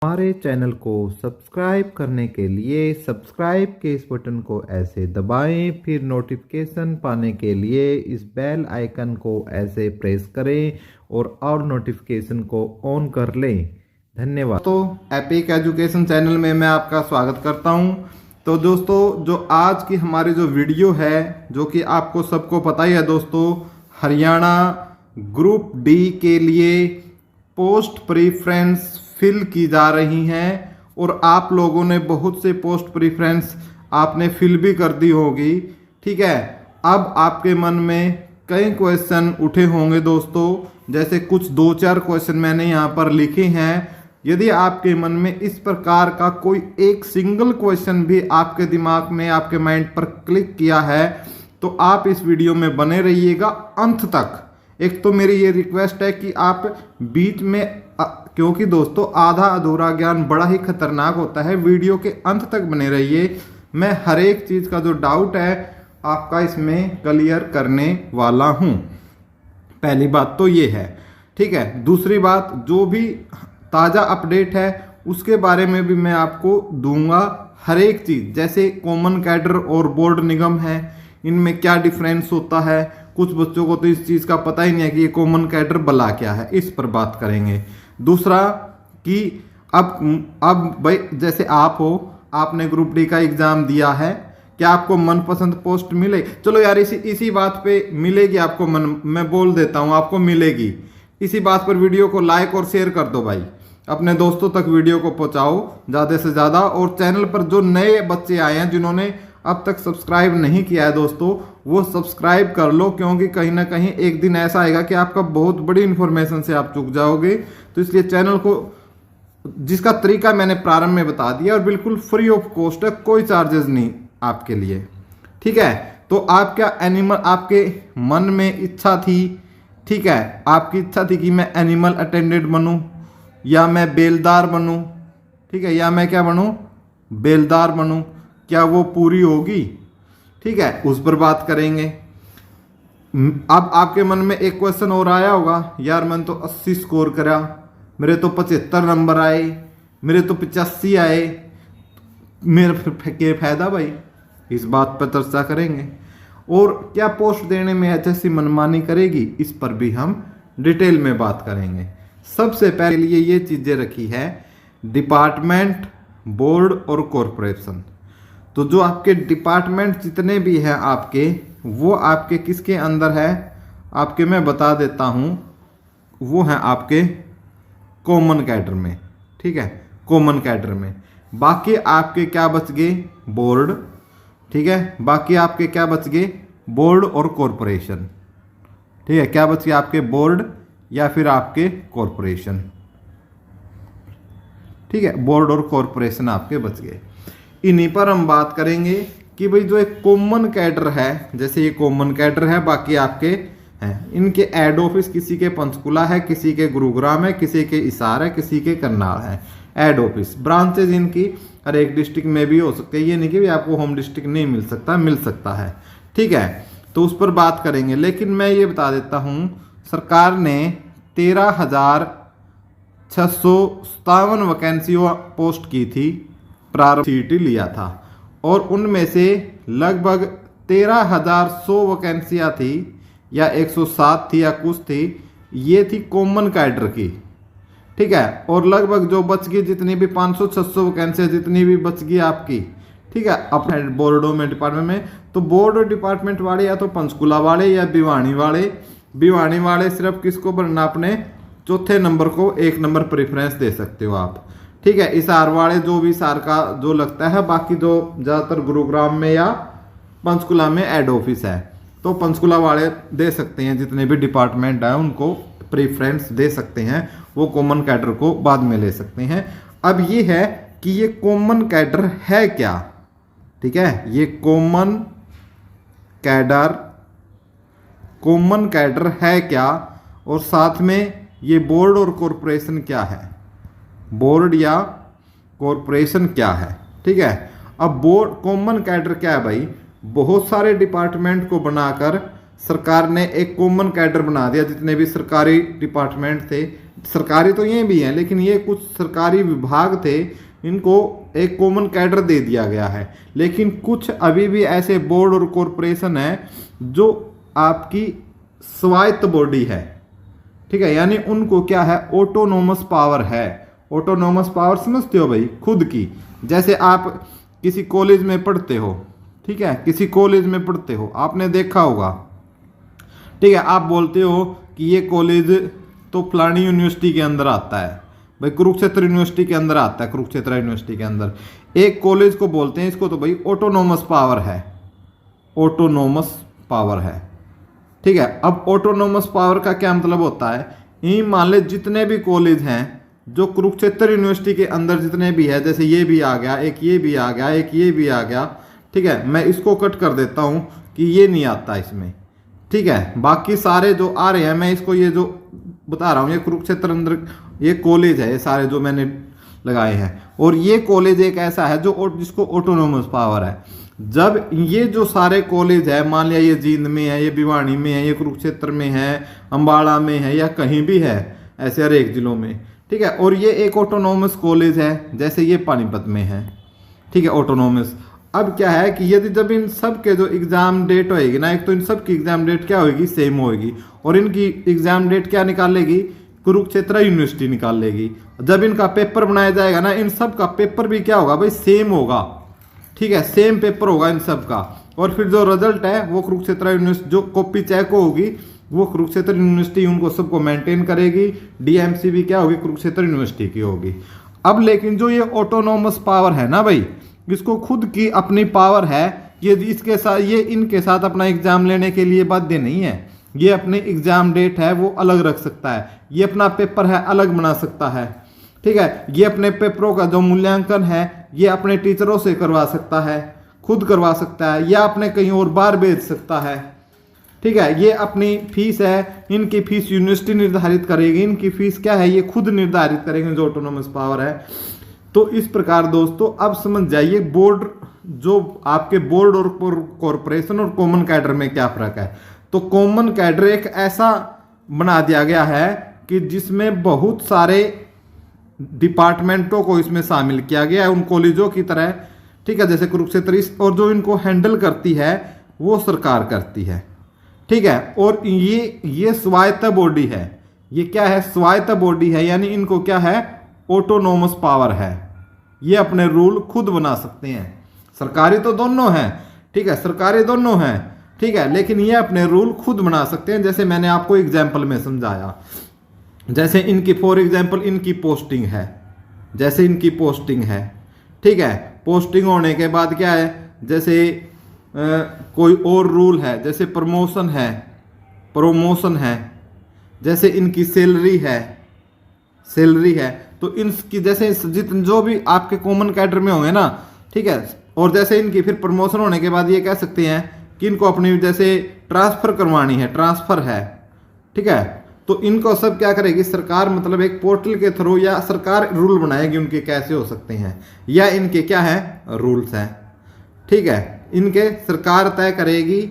हमारे चैनल को सब्सक्राइब करने के लिए सब्सक्राइब के इस बटन को ऐसे दबाएं, फिर नोटिफिकेशन पाने के लिए इस बेल आइकन को ऐसे प्रेस करें और नोटिफिकेशन को ऑन कर लें। धन्यवाद। तो एपिक एजुकेशन चैनल में मैं आपका स्वागत करता हूं। तो दोस्तों, जो आज की हमारी जो वीडियो है, जो कि आपको सबको पता ही है दोस्तों, हरियाणा ग्रुप डी के लिए पोस्ट प्रीफ्रेंस फिल की जा रही हैं और आप लोगों ने बहुत से पोस्ट प्रीफ्रेंस आपने फिल भी कर दी होगी। ठीक है, अब आपके मन में कई क्वेश्चन उठे होंगे दोस्तों, जैसे कुछ 2-4 क्वेश्चन मैंने यहाँ पर लिखे हैं। यदि आपके मन में इस प्रकार का कोई एक सिंगल क्वेश्चन भी आपके दिमाग में, आपके माइंड पर क्लिक किया है, तो आप इस वीडियो में बने रहिएगा अंत तक। एक तो मेरी ये रिक्वेस्ट है कि आप बीच में, क्योंकि दोस्तों आधा अधूरा ज्ञान बड़ा ही खतरनाक होता है, वीडियो के अंत तक बने रहिए। मैं हर एक चीज़ का जो डाउट है आपका इसमें क्लियर करने वाला हूँ। पहली बात तो ये है, ठीक है। दूसरी बात, जो भी ताज़ा अपडेट है उसके बारे में भी मैं आपको दूंगा। हर एक चीज़, जैसे कॉमन कैडर और बोर्ड निगम है, इनमें क्या डिफरेंस होता है। कुछ बच्चों को तो इस चीज़ का पता ही नहीं है कि ये कॉमन कैडर भला क्या है, इस पर बात करेंगे। दूसरा कि अब भाई, जैसे आप हो, आपने ग्रुप डी का एग्ज़ाम दिया है, क्या आपको मनपसंद पोस्ट मिले? चलो यार, इसी बात पे मिलेगी आपको, मैं बोल देता हूँ, आपको मिलेगी। इसी बात पर वीडियो को लाइक और शेयर कर दो भाई, अपने दोस्तों तक वीडियो को पहुँचाओ ज़्यादा से ज़्यादा। और चैनल पर जो नए बच्चे आए हैं, जिन्होंने अब तक सब्सक्राइब नहीं किया है दोस्तों, वो सब्सक्राइब कर लो, क्योंकि कहीं ना कहीं एक दिन ऐसा आएगा कि आपका बहुत बड़ी इन्फॉर्मेशन से आप चूक जाओगे। तो इसलिए चैनल को, जिसका तरीका मैंने प्रारंभ में बता दिया, और बिल्कुल फ्री ऑफ कॉस्ट है, कोई चार्जेस नहीं आपके लिए। ठीक है, तो आपका एनिमल, आपके मन में इच्छा थी, ठीक है, आपकी इच्छा थी कि मैं एनिमल अटेंडेंट बनूं या मैं बेलदार बनूं, ठीक है, या मैं क्या बनूं, बेलदार बनूं, क्या वो पूरी होगी? ठीक है, उस पर बात करेंगे। अब आपके मन में एक क्वेश्चन और आया होगा, यार मैंने तो 80 स्कोर करा, मेरे तो 75 नंबर आए, मेरे तो 85 आए, मेरा फिर क्या फायदा भाई? इस बात पर चर्चा करेंगे। और क्या पोस्ट देने में एचएससी मनमानी करेगी, इस पर भी हम डिटेल में बात करेंगे। सबसे पहले लिए ये चीज़ें रखी है, डिपार्टमेंट, बोर्ड और कॉरपोरेशन। तो जो आपके डिपार्टमेंट जितने भी हैं आपके, वो आपके किसके अंदर है, आपके मैं बता देता हूँ, वो हैं आपके कॉमन कैडर में। ठीक है, कॉमन कैडर में। बाकी आपके क्या बच गए, बोर्ड। ठीक है, बाकी आपके क्या बच गए, बोर्ड और कॉरपोरेशन। ठीक है, क्या बच गए आपके, बोर्ड या फिर आपके कॉरपोरेशन। ठीक है, बोर्ड और कॉरपोरेशन आपके बच गए। इन्हीं पर हम बात करेंगे कि भाई जो एक कॉमन कैडर है, जैसे ये कॉमन कैडर है, बाकी आपके हैं, इनके हेड ऑफिस किसी के पंचकुला है, किसी के गुरुग्राम है, किसी के हिसार है, किसी के करनाल है। हेड ऑफिस, ब्रांचेज इनकी हर एक डिस्ट्रिक्ट में भी हो सकते हैं, ये नहीं कि भी आपको होम डिस्ट्रिक्ट नहीं मिल सकता, मिल सकता है। ठीक है, तो उस पर बात करेंगे। लेकिन मैं ये बता देता हूँ, सरकार ने 13,657 वैकेंसियों पोस्ट की थी, प्रारंभ सीटी लिया था, और उनमें से लगभग 13,100 वैकेंसियाँ थी, या 107 थी या कुछ थी, ये थी कॉमन कैडर की। ठीक है, और लगभग जो बच गई, जितनी भी 500-600 वैकेंसियाँ जितनी भी बच गई आपकी, ठीक है, अपने बोर्डों में, डिपार्टमेंट में, तो बोर्ड और डिपार्टमेंट वाले या तो पंचकुला वाले या भिवानी वाले। भिवानी वाले सिर्फ किसको बनना, अपने चौथे नंबर को 1 नंबर प्रेफरेंस दे सकते हो आप। ठीक है, हिसार वाले जो भी हिसार का जो लगता है, बाकी जो ज़्यादातर गुरुग्राम में या पंचकुला में हेड ऑफिस है, तो पंचकुला वाले दे सकते हैं, जितने भी डिपार्टमेंट है उनको प्रेफरेंस दे सकते हैं, वो कॉमन कैडर को बाद में ले सकते हैं। अब ये है कि ये कॉमन कैडर है क्या। ठीक है, ये कॉमन कैडर है क्या, और साथ में ये बोर्ड और कॉरपोरेशन क्या है, बोर्ड या कॉरपोरेशन क्या है। ठीक है, अब बोर्ड, कॉमन कैडर क्या है भाई, बहुत सारे डिपार्टमेंट को बनाकर सरकार ने एक कॉमन कैडर बना दिया। जितने भी सरकारी डिपार्टमेंट थे, सरकारी तो ये भी हैं, लेकिन ये कुछ सरकारी विभाग थे, इनको एक कॉमन कैडर दे दिया गया है। लेकिन कुछ अभी भी ऐसे बोर्ड और कॉरपोरेशन है जो आपकी स्वायत्त बॉडी है, ठीक है, यानी उनको क्या है, ऑटोनोमस पावर है। ऑटोनोमस पावर समझते हो भाई, खुद की। जैसे आप किसी कॉलेज में पढ़ते हो, ठीक है, किसी कॉलेज में पढ़ते हो, आपने देखा होगा, ठीक है, आप बोलते हो कि ये कॉलेज तो फलानी यूनिवर्सिटी के अंदर आता है, भाई कुरुक्षेत्र यूनिवर्सिटी के अंदर आता है, कुरुक्षेत्र यूनिवर्सिटी के अंदर एक कॉलेज को बोलते हैं, इसको तो भाई ऑटोनोमस पावर है, ऑटोनोमस पावर है, ठीक है। अब ऑटोनोमस पावर का क्या मतलब होता है, ये मान ले जितने भी कॉलेज हैं जो कुरुक्षेत्र यूनिवर्सिटी के अंदर जितने भी है, जैसे ये भी आ गया, एक ये भी आ गया, एक ये भी आ गया, ठीक है, मैं इसको कट कर देता हूं कि ये नहीं आता इसमें, ठीक है। बाकी सारे जो आ रहे हैं, मैं इसको ये जो बता रहा हूं, ये कुरुक्षेत्र अंदर ये कॉलेज है, ये सारे जो मैंने लगाए हैं, और ये कॉलेज एक ऐसा है जो जिसको ऑटोनोमस पावर है। जब ये जो सारे कॉलेज है, मान लिया ये जींद में है, ये भिवानी में है, ये कुरुक्षेत्र में है, अम्बाड़ा में है, या कहीं भी है, ऐसे हर एक जिलों में, ठीक है, और ये एक ऑटोनोमस कॉलेज है, जैसे ये पानीपत में है, ठीक है, ऑटोनोमस। अब क्या है कि यदि जब इन सब के जो एग्जाम डेट होएगी ना, एक तो इन सब की एग्जाम डेट क्या होगी, सेम होएगी, और इनकी एग्जाम डेट क्या निकालेगी, कुरुक्षेत्र यूनिवर्सिटी निकाल लेगी। जब इनका पेपर बनाया जाएगा ना, इन सब का पेपर भी क्या होगा भाई, सेम होगा, ठीक है, सेम पेपर होगा इन सब का, और फिर जो रिजल्ट है वो कुरुक्षेत्र यूनिवर्सिटी, जो कॉपी चेक होगी वो कुरुक्षेत्र यूनिवर्सिटी उनको सबको मेंटेन करेगी, डीएमसी भी क्या होगी, कुरुक्षेत्र यूनिवर्सिटी की होगी। अब लेकिन जो ये ऑटोनोमस पावर है ना भाई, इसको खुद की अपनी पावर है, ये इसके साथ, ये इनके साथ अपना एग्जाम लेने के लिए बाध्य नहीं है, ये अपनी एग्जाम डेट है वो अलग रख सकता है, ये अपना पेपर है अलग बना सकता है, ठीक है, ये अपने पेपरों का जो मूल्यांकन है ये अपने टीचरों से करवा सकता है, खुद करवा सकता है, या अपने कहीं और बाहर भेज सकता है, ठीक है। ये अपनी फीस है, इनकी फीस यूनिवर्सिटी निर्धारित करेगी, इनकी फीस क्या है ये खुद निर्धारित करेंगे, जो ऑटोनोमस पावर है। तो इस प्रकार दोस्तों अब समझ जाइए बोर्ड, जो आपके बोर्ड और कॉरपोरेशन और कॉमन कैडर में क्या फर्क है। तो कॉमन कैडर एक ऐसा बना दिया गया है कि जिसमें बहुत सारे डिपार्टमेंटों को इसमें शामिल किया गया है, उन कॉलेजों की तरह, ठीक है, जैसे कुरुक्षेत्र, और जो इनको हैंडल करती है वो सरकार करती है, ठीक है। और ये स्वायत्त बॉडी है, ये क्या है, स्वायत्त बॉडी है, यानी इनको क्या है, ऑटोनोमस पावर है, ये अपने रूल खुद बना सकते हैं। सरकारी तो दोनों हैं, ठीक है, सरकारी दोनों हैं, ठीक है, लेकिन ये अपने रूल खुद बना सकते हैं। जैसे मैंने आपको एग्जाम्पल में समझाया, जैसे इनकी फॉर एग्जाम्पल इनकी पोस्टिंग है, जैसे इनकी पोस्टिंग है, ठीक है, पोस्टिंग होने के बाद क्या है, जैसे कोई और रूल है, जैसे प्रमोशन है, जैसे इनकी सैलरी है, तो इनकी जैसे जितने जो भी आपके कॉमन कैडर में होंगे ना, ठीक है, और जैसे इनकी फिर प्रमोशन होने के बाद ये कह सकते हैं कि इनको अपनी जैसे ट्रांसफर करवानी है, ट्रांसफर है, ठीक है, तो इनको सब क्या करेगी सरकार, मतलब एक पोर्टल के थ्रू, या सरकार रूल बनाएगी उनके कैसे हो सकते हैं, या इनके क्या है रूल्स हैं, ठीक है, इनके सरकार तय करेगी,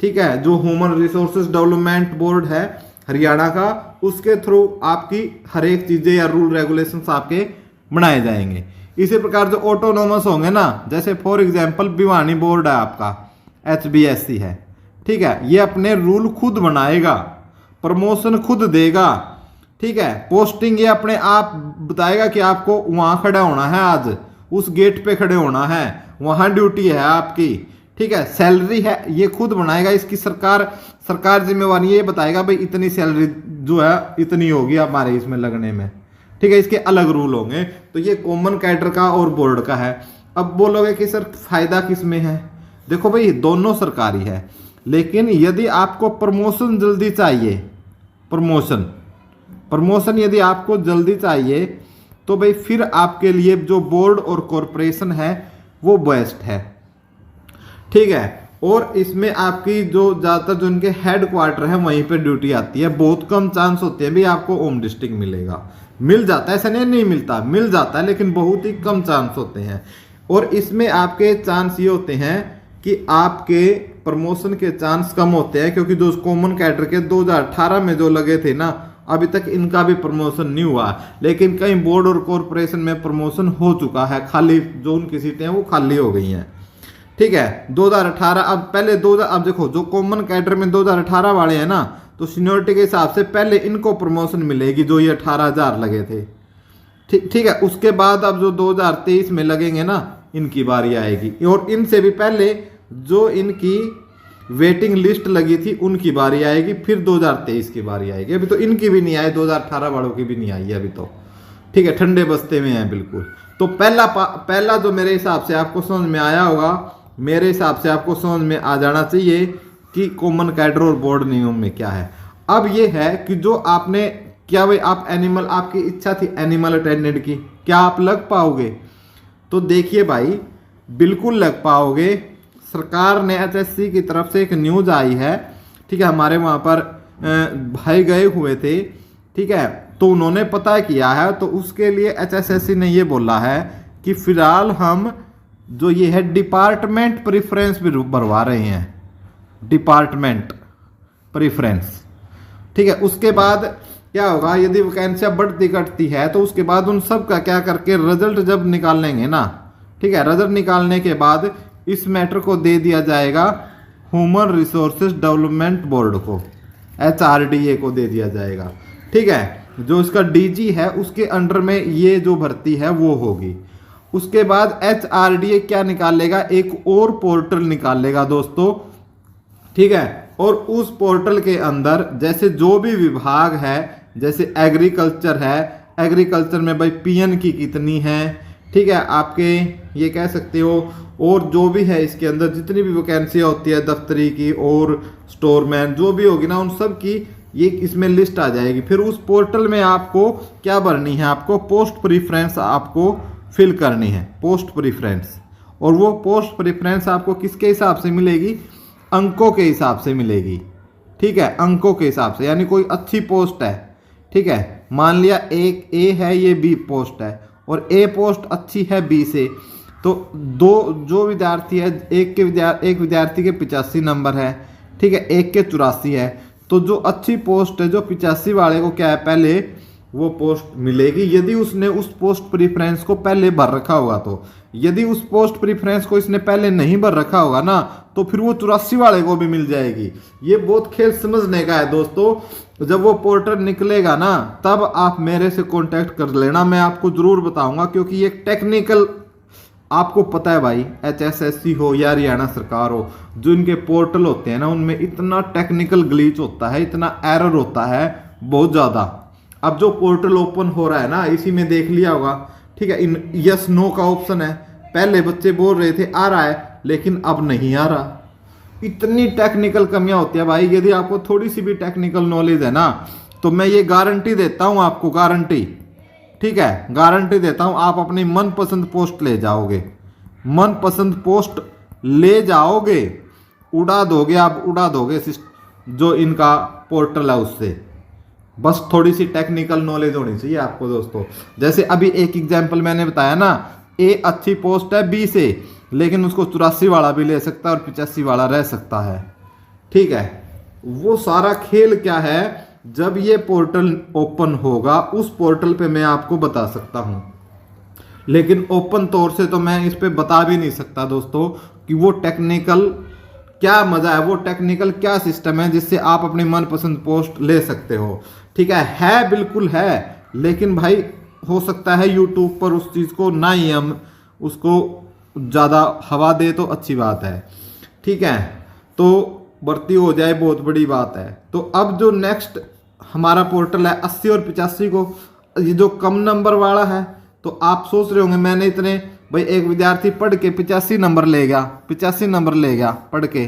ठीक है। जो ह्यूमन रिसोर्सेज डेवलपमेंट बोर्ड है हरियाणा का, उसके थ्रू आपकी हर एक चीजें या रूल रेगुलेशंस आपके बनाए जाएंगे। इसी प्रकार जो ऑटोनोमस होंगे ना, जैसे फॉर एग्जांपल भिवानी बोर्ड है आपका, HBSC है, ठीक है, ये अपने रूल खुद बनाएगा, प्रमोशन खुद देगा, ठीक है, पोस्टिंग ये अपने आप बताएगा कि आपको वहां खड़ा होना है, आज उस गेट पे खड़े होना है, वहां ड्यूटी है आपकी, ठीक है, सैलरी है ये खुद बनाएगा, इसकी सरकार जिम्मेवारी ये बताएगा भाई इतनी सैलरी जो है इतनी होगी हमारे इसमें लगने में, ठीक है, इसके अलग रूल होंगे। तो ये कॉमन कैडर का और बोर्ड का है। अब बोलोगे कि सर फायदा किस में है, देखो भाई दोनों सरकारी है, लेकिन यदि आपको प्रमोशन जल्दी चाहिए, प्रमोशन यदि आपको जल्दी चाहिए, तो भाई फिर आपके लिए जो बोर्ड और कॉरपोरेशन है वो बेस्ट है, ठीक है। और इसमें आपकी जो ज़्यादातर जो उनके हेड क्वार्टर है वहीं पे ड्यूटी आती है, बहुत कम चांस होते हैं भी आपको होम डिस्ट्रिक्ट मिलेगा, मिल जाता है, ऐसा नहीं मिलता, मिल जाता है, लेकिन बहुत ही कम चांस होते हैं। और इसमें आपके चांस ये होते हैं कि आपके प्रमोशन के चांस कम होते हैं, क्योंकि जो कॉमन कैडर के 2018 में जो लगे थे ना, अभी तक इनका भी प्रमोशन नहीं हुआ, लेकिन कई बोर्ड और कॉरपोरेशन में प्रमोशन हो चुका है, खाली जो उनकी सीटें हैं वो खाली हो गई हैं। ठीक है, 2018 अब पहले 2000 अब देखो जो कॉमन कैडर में 2018 वाले हैं ना, तो सीनियोरिटी के हिसाब से पहले इनको प्रमोशन मिलेगी जो ये 18,000 लगे थे। ठीक है, उसके बाद अब जो 2023 में लगेंगे ना, इनकी बारी आएगी, और इनसे भी पहले जो इनकी वेटिंग लिस्ट लगी थी उनकी बारी आएगी, फिर 2023 की बारी आएगी। अभी तो इनकी भी नहीं आई, 2018 वालों की भी नहीं आई है अभी तो। ठीक है, ठंडे बस्ते में है बिल्कुल। तो पहला जो मेरे हिसाब से आपको समझ में आया होगा, मेरे हिसाब से आपको समझ में आ जाना चाहिए कि कॉमन कैडर और बोर्ड नियम में क्या है। अब ये है कि जो आपने क्या भाई आप एनिमल, आपकी इच्छा थी एनिमल अटेंडेंट की, क्या आप लग पाओगे? तो देखिए भाई, बिल्कुल लग पाओगे। सरकार ने एचएससी की तरफ से एक न्यूज आई है, ठीक है, हमारे वहाँ पर भाई गए हुए थे, ठीक है, तो उन्होंने पता किया है, तो उसके लिए एचएसएससी ने ये बोला है कि फिलहाल हम जो ये है डिपार्टमेंट प्रेफरेंस भी भरवा रहे हैं, डिपार्टमेंट प्रेफरेंस। ठीक है, उसके बाद क्या होगा, यदि वैकेंसियां बढ़ती घटती है तो उसके बाद उन सब का क्या करके रिजल्ट जब निकाल लेंगे ना, ठीक है, रिजल्ट निकालने के बाद इस मैटर को दे दिया जाएगा ह्यूमन रिसोर्सेज डेवलपमेंट बोर्ड को, HRDA को दे दिया जाएगा। ठीक है, जो इसका डीजी है उसके अंडर में ये जो भर्ती है वो होगी। उसके बाद HRDA क्या निकालेगा, एक और पोर्टल निकालेगा दोस्तों। ठीक है, और उस पोर्टल के अंदर जैसे जो भी विभाग है, जैसे एग्रीकल्चर है, एग्रीकल्चर में भाई पीएन की कितनी है, ठीक है, आपके ये कह सकते हो, और जो भी है इसके अंदर जितनी भी वैकेंसियाँ होती है दफ्तरी की और स्टोरमैन जो भी होगी ना, उन सब की ये इसमें लिस्ट आ जाएगी। फिर उस पोर्टल में आपको क्या भरनी है, आपको पोस्ट प्रीफ्रेंस आपको फिल करनी है, पोस्ट प्रीफ्रेंस। और वो पोस्ट प्रीफ्रेंस आपको किसके हिसाब से मिलेगी, अंकों के हिसाब से मिलेगी। ठीक है, अंकों के हिसाब से, यानी कोई अच्छी पोस्ट है, ठीक है, मान लिया एक ए है, ये बी पोस्ट है, और ए पोस्ट अच्छी है बी से, तो दो जो विद्यार्थी है, एक विद्यार्थी के 85 नंबर है, ठीक है, एक के 84 है, तो जो अच्छी पोस्ट है, जो 85 वाले को क्या है पहले वो पोस्ट मिलेगी, यदि उसने उस पोस्ट प्रीफ्रेंस को पहले भर रखा होगा। तो यदि उस पोस्ट प्रीफ्रेंस को इसने पहले नहीं भर रखा होगा ना, तो फिर वो 84 वाले को भी मिल जाएगी। ये बहुत खेल समझने का है दोस्तों। जब वो पोर्टल निकलेगा ना, तब आप मेरे से कांटेक्ट कर लेना, मैं आपको जरूर बताऊंगा, क्योंकि ये टेक्निकल, आपको पता है भाई, एचएसएससी हो या हरियाणा सरकार हो, जो इनके पोर्टल होते हैं ना, उनमें इतना टेक्निकल ग्लिच होता है, इतना एरर होता है बहुत ज़्यादा। अब जो पोर्टल ओपन हो रहा है ना, इसी में देख लिया होगा, ठीक है, इन यस नो का ऑप्शन है, पहले बच्चे बोल रहे थे आ रहा है, लेकिन अब नहीं आ रहा। इतनी टेक्निकल कमियां होती है भाई। यदि आपको थोड़ी सी भी टेक्निकल नॉलेज है ना, तो मैं ये गारंटी देता हूं आपको, गारंटी, ठीक है, गारंटी देता हूं, आप अपनी मनपसंद पोस्ट ले जाओगे, मनपसंद पोस्ट ले जाओगे, उड़ा दोगे, आप उड़ा दोगे जो इनका पोर्टल है उससे। बस थोड़ी सी टेक्निकल नॉलेज होनी चाहिए आपको दोस्तों। जैसे अभी एक एग्जांपल मैंने बताया ना, ए अच्छी पोस्ट है बी से, लेकिन उसको 84 वाला भी ले सकता है और 85 वाला रह सकता है। ठीक है, वो सारा खेल क्या है, जब ये पोर्टल ओपन होगा उस पोर्टल पे मैं आपको बता सकता हूं, लेकिन ओपन तौर से तो मैं इस पे बता भी नहीं सकता दोस्तों कि वो टेक्निकल क्या मजा है, वो टेक्निकल क्या सिस्टम है जिससे आप अपनी मनपसंद पोस्ट ले सकते हो। ठीक है बिल्कुल है, लेकिन भाई हो सकता है यूट्यूब पर उस चीज़ को ना ही हम उसको ज़्यादा हवा दे तो अच्छी बात है। ठीक है, तो भर्ती हो जाए बहुत बड़ी बात है। तो अब जो नेक्स्ट हमारा पोर्टल है 80 और 85 को, ये जो कम नंबर वाला है, तो आप सोच रहे होंगे मैंने इतने, भाई एक विद्यार्थी पढ़ के 85 नंबर ले गया, 85 नंबर ले गया पढ़ के,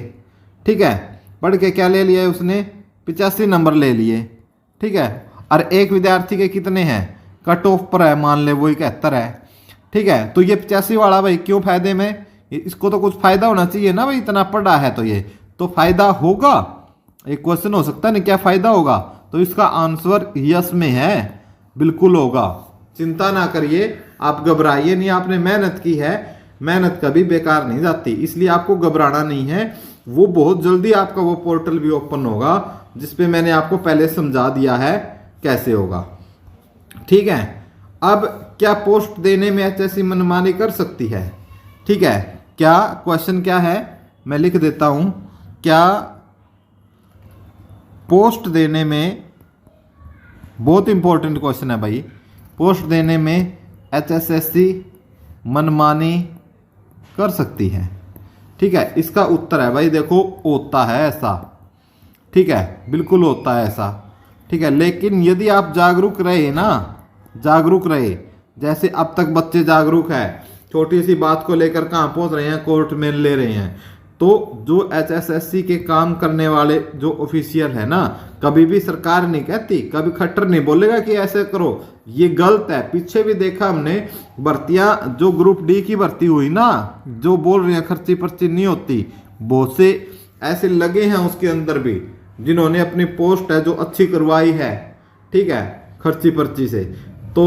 ठीक है, पढ़ के क्या ले लिया उसने, 85 नंबर ले लिए, ठीक है, और एक विद्यार्थी के कितने हैं, कट ऑफ पर है, मान ले वो 71 है, ठीक है, तो ये 85 वाला भाई क्यों फायदे में, इसको तो कुछ फायदा होना चाहिए ना भाई, इतना पढ़ा है तो ये तो फायदा होगा। एक क्वेश्चन हो सकता है ना, क्या फायदा होगा, तो इसका आंसर यस में है, बिल्कुल होगा, चिंता ना करिए, आप घबराइए नहीं, आपने मेहनत की है, मेहनत कभी बेकार नहीं जाती, इसलिए आपको घबराना नहीं है। वो बहुत जल्दी आपका वो पोर्टल भी ओपन होगा, जिसपे मैंने आपको पहले समझा दिया है, कैसे होगा। ठीक है, अब क्या पोस्ट देने में एचएससी मनमानी कर सकती है? ठीक है, क्या क्वेश्चन क्या है, मैं लिख देता हूं, क्या पोस्ट देने में, बहुत इंपॉर्टेंट क्वेश्चन है भाई, पोस्ट देने में एचएसएससी मनमानी कर सकती है? ठीक है, इसका उत्तर है भाई देखो, होता है ऐसा। ठीक है, बिल्कुल होता है ऐसा। ठीक है, लेकिन यदि आप जागरूक रहे ना, जागरूक रहे, जैसे अब तक बच्चे जागरूक है, छोटी सी बात को लेकर कहाँ पहुंच रहे हैं, कोर्ट में ले रहे हैं। तो जो एचएसएससी के काम करने वाले जो ऑफिशियल है ना, कभी भी सरकार नहीं कहती, कभी खट्टर नहीं बोलेगा कि ऐसे करो, ये गलत है। पीछे भी देखा हमने भर्तियां, जो ग्रुप डी की भर्ती हुई ना, जो बोल रहे हैं खर्ची पर्ची नहीं होती, बहुत से ऐसे लगे हैं उसके अंदर भी जिन्होंने अपनी पोस्ट है जो अच्छी करवाई है, ठीक है, खर्ची पर्ची से। तो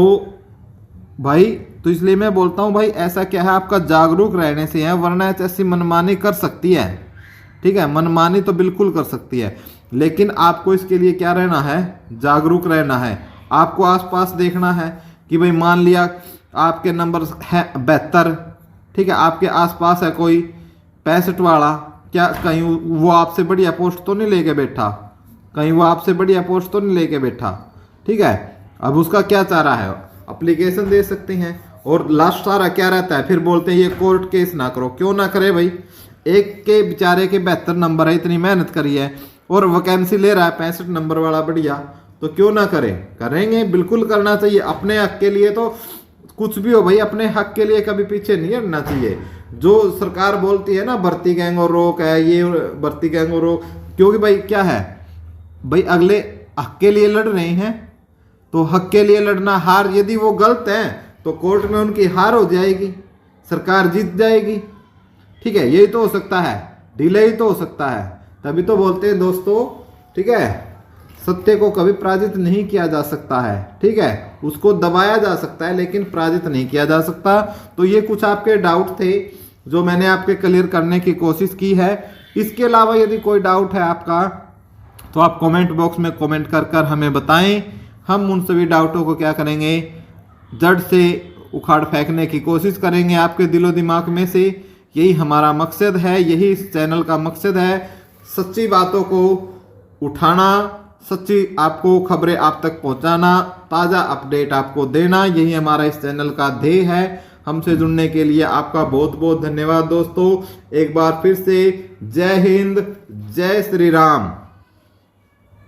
भाई, तो इसलिए मैं बोलता हूं भाई, ऐसा क्या है, आपका जागरूक रहने से है, वरना एचएससी मनमानी कर सकती है। ठीक है, मनमानी तो बिल्कुल कर सकती है, लेकिन आपको इसके लिए क्या रहना है, जागरूक रहना है। आपको आसपास देखना है कि भाई मान लिया आपके नंबर है 72, ठीक है, आपके आसपास है कोई 65 वाला, क्या कहीं वो आपसे बढ़िया पोस्ट तो नहीं लेके बैठा, कहीं वो आपसे बढ़िया पोस्ट तो नहीं लेके बैठा। ठीक है, अब उसका क्या चारा है, एप्लीकेशन दे सकते हैं। और लास्ट सारा क्या रहता है, फिर बोलते हैं ये कोर्ट केस ना करो। क्यों ना करे भाई, एक के बेचारे के 72 नंबर है, इतनी मेहनत करी है और वैकेंसी ले रहा है 65 नंबर वाला बढ़िया, तो क्यों ना करें, करेंगे, बिल्कुल करना चाहिए। अपने हक के लिए तो कुछ भी हो भाई, अपने हक के लिए कभी पीछे नहीं हटना चाहिए। जो सरकार बोलती है ना भर्ती गैंग और रोक है, ये भर्ती गैंग और रोक, क्योंकि भाई क्या है भाई, अगले हक के लिए लड़ रहे हैं, तो हक के लिए लड़ना, हार यदि वो गलत है तो कोर्ट में उनकी हार हो जाएगी, सरकार जीत जाएगी। ठीक है, यही तो हो सकता है, डिले ही तो हो सकता है। तभी तो बोलते हैं दोस्तों, ठीक है, सत्य को कभी पराजित नहीं किया जा सकता है। ठीक है, उसको दबाया जा सकता है लेकिन पराजित नहीं किया जा सकता। तो ये कुछ आपके डाउट थे जो मैंने आपके क्लियर करने की कोशिश की है। इसके अलावा यदि कोई डाउट है आपका तो आप कमेंट बॉक्स में कमेंट कर हमें बताएं। हम उन सभी डाउटों को क्या करेंगे, जड़ से उखाड़ फेंकने की कोशिश करेंगे आपके दिलो दिमाग में से। यही हमारा मकसद है, यही इस चैनल का मकसद है, सच्ची बातों को उठाना, सच्ची आपको खबरें आप तक पहुंचाना, ताज़ा अपडेट आपको देना, यही हमारा इस चैनल का ध्येय है। हमसे जुड़ने के लिए आपका बहुत बहुत धन्यवाद दोस्तों। एक बार फिर से जय हिंद, जय श्री राम।